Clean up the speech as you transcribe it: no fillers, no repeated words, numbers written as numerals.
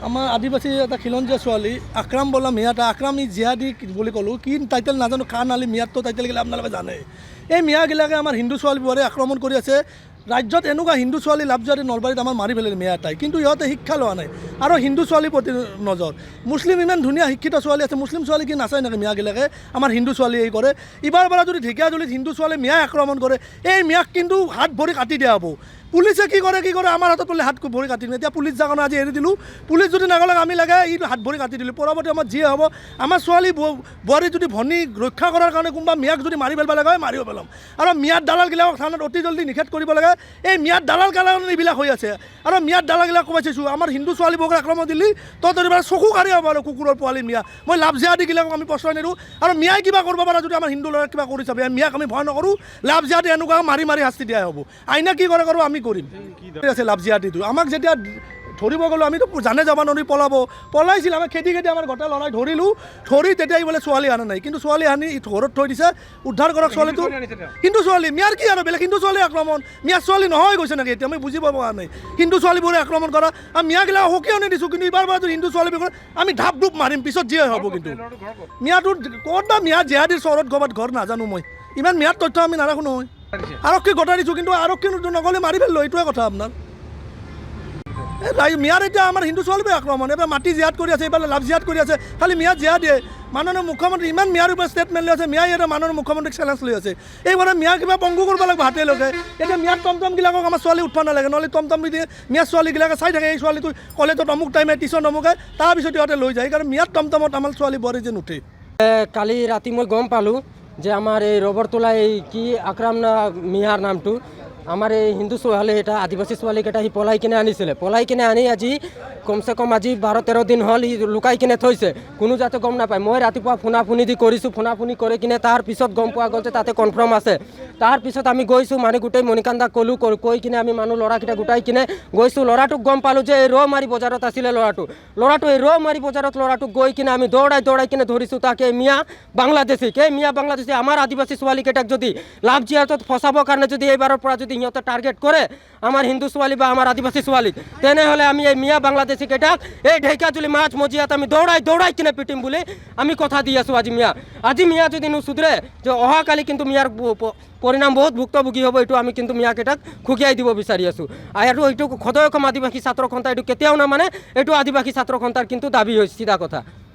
আমাৰ আদিবাসী এটা খিলঞ্জীয়া ছোৱালী আকৰাম বোলা মিয়াটা আকৰাম ই জিহাদী বুলি ক'লোঁ কি টাইটেল নাজানো খান আলি মিয়াটো টাইটেলগিলা আপোনালোকে জানে এই মিয়াগিলাকে আমাৰ হিন্দু ছোৱালীবোৰে আক্ৰমণ কৰি আছে ৰাজ্যত এনেকুৱা হিন্দু ছোৱালী লাভ যোৱাতে নলবাৰীত আমাৰ মাৰি পেলালে মিয়া এটাই কিন্তু ইহঁতে শিক্ষা লোৱা নাই আৰু হিন্দু ছোৱালীৰ প্ৰতি নজৰ মুছলিম ইমান ধুনীয়া শিক্ষিত ছোৱালী আছে মুছলিম ছোৱালী কি নাচায় নেকি মিয়াগিলাকে আমাৰ হিন্দু ছোৱালী এই কৰে ইবাৰ পৰা যদি ঢেকীয়াজুলিত হিন্দু ছোৱালী মিয়াই আক্ৰমণ কৰে এই মিয়াক কিন্তু হাত ভৰি কাটি দিয়া হ'ব পুলিচে কি কৰে আমাৰ হাতত বোলে হাত ভৰি কাটি দিলে এতিয়া পুলিচ যাওঁ আজি এৰি দিলোঁ পুলিচ যদি নাগলে আমি লাগে ই হাত ভৰি কাটি দিলোঁ পৰৱৰ্তী আমাৰ যিয়ে হ'ব আমাৰ ছোৱালী বোৱাৰী যদি ভনী ৰক্ষা কৰাৰ কাৰণে কোনোবা মিয়াক যদি মাৰি পেলাব লাগে মাৰিব পেলাম আৰু মিয়াত দালালগিলাকক থানাত অতি জল্দি নিষেধ কৰিব লাগে এই মিয়াত দালাল কাৰণে এইবিলাক হৈ আছে আৰু মিয়াত দালালগিলাক ক'বাইছোঁ আমাৰ হিন্দু ছোৱালীবোৰক আক্ৰমণ দিলি তহঁতৰ চকু কাঢ়ি হ'ব আৰু কুকুৰৰ পোৱালি মিয়া মই লাভ জিহাদীগিলাকক আমি প্ৰশ্ৰয় নিদিওঁ আৰু মিয়াই কিবা কৰিব পাৰে যদি আমাৰ হিন্দু ল'ৰাক কিবা কৰি চাবে মিয়াক আমি ভয় নকৰোঁ লাভ জিহাদী এনেকুৱা মাৰি মাৰি শাস্তি দিয়া হ'ব আইনা কি কৰে কৰোঁ আমি কৰিম আছে লাভ জিহাদীটো আমাক যেতিয়া ধৰিব গ'লোঁ আমিতো জানে যাব নোৱাৰি পলাইছিল আমাৰ খেদি আমাৰ গোটেই ল'ৰাই ধৰিলোঁ ধৰি তেতিয়া বোলে ছোৱালী আনা নাই কিন্তু ছোৱালী আনি ঘৰত থৈ দিছে উদ্ধাৰ কৰক ছোৱালীটো হিন্দু ছোৱালী মিয়াৰ কি আৰু বেলেগ হিন্দু ছোৱালী আক্ৰমণ মিয়াৰ ছোৱালী নহয় গৈছে নেকি এতিয়া আমি বুজিব পৰা নাই হিন্দু ছোৱালীবোৰে আক্ৰমণ কৰা আৰু মিয়াগিলাক সকিয়ানি দিছোঁ কিন্তু এইবাৰ যদি হিন্দু ছোৱালীবোৰ আমি ঢাপ ধুপ মাৰিম পিছত যিয়ে হ'ব কিন্তু মিয়াটো ক'ত বা মিয়া জিহাদীৰ চহৰত ক'ৰবাত ঘৰ নাজানো মই ইমান মিয়াৰ তথ্য আমি নাৰাখোঁ নহয় আৰক্ষী গতাই দিছোঁ কিন্তু আৰক্ষী নগ'লে মাৰি পেলালোঁ এইটোৱে কথা আপোনাৰ মিয়াৰ এতিয়া আমাৰ হিন্দু ছোৱালীবোৰে আক্ৰমণ এইবাৰ মাটি জিহাদ কৰি আছে এইবাৰ লাভ জিহাদ কৰি আছে খালি মিয়া জিহাদীয়ে মাননীয় মুখ্যমন্ত্ৰী ইমান মিয়াৰ ওপৰত ষ্টেটমেণ্ট লৈ আছে মিয়াই এটা মাননীয় মুখ্যমন্ত্ৰীক চেলেঞ্জ লৈ আছে এইবাৰে মিয়া কিবা পংগু কৰিব লাগিব হাতে লগে এতিয়া মিয়াৰ টমটমগিলাকক আমাৰ ছোৱালী উঠবা নালাগে নহ'লে টমটম দিয়ে মিয়াৰ ছোৱালীগিলাকে চাই থাকে এই ছোৱালীটো কলেজত অমুক টাইমে টিউশ্যন অমুকে তাৰপিছত ইহঁতে লৈ যায় সেইকাৰণে মিয়াৰ টমটমত আমাৰ ছোৱালী বোৱাৰী যেন উঠে কালি ৰাতি মই গম পালোঁ যে আমাৰ এই ৰবৰতোলা এই কি আকৰাম মিয়াৰ নামটো আমাৰ এই হিন্দু ছোৱালী এটা আদিবাসী ছোৱালীকেইটা সি পলাই কিনে আনিছিলে পলাই কিনে আনি আজি কমচে কম আজি 12-13 দিন হ'ল সি লুকাই কিনে থৈছে কোনো যাতে গম নাপায় মই ৰাতিপুৱা ফোনাফোনি দি কৰিছোঁ ফোনাফোনি কৰি কিনে তাৰপিছত গম পোৱা গ'ল যে তাতে কনফাৰ্ম আছে তাৰপিছত আমি গৈছোঁ মানে গোটেই মণিকান্দাক ক'লোঁ কৈ কিনে আমি মানুহ ল'ৰাকেইটা গোটাই কিনে গৈছোঁ ল'ৰাটোক গম পালোঁ যে এই ৰৌমাৰী বজাৰত আছিলে ল'ৰাটো এই ৰৌমাৰী বজাৰত ল'ৰাটোক গৈ কিনে আমি দৌৰাই কিনে ধৰিছোঁ তাকে মিয়া বাংলাদেশী আমাৰ আদিবাসী ছোৱালীকেইটাক যদি লাভ জিহাদত ফচাবৰ কাৰণে যদি এইবাৰৰ পৰা যদি সিহঁতে টাৰ্গেট কৰে আমাৰ হিন্দু ছোৱালী বা আমাৰ আদিবাসী ছোৱালীক তেনেহ'লে আমি এই মিয়া বাংলাদেশী কেইটাক এই ঢেকীয়াজুলি মাছ মজিয়াত আমি দৌৰাই কিনে পিটিম বুলি আমি কথা দি আছোঁ আজি মিয়া যদি নুশুধৰে যে অহাকালি কিন্তু মিয়াৰ পৰিণাম বহুত ভুক্তভোগী হ'ব এইটো আমি কিন্তু মিয়াকেইটাক খুকিয়াই দিব বিচাৰি আছোঁ আৰু এইটো সদৌ অসম আদিবাসী ছাত্ৰ সন্থা এইটো কেতিয়াও নামানে এইটো আদিবাসী ছাত্ৰ সন্থাৰ কিন্তু দাবী হৈছে চিধা কথা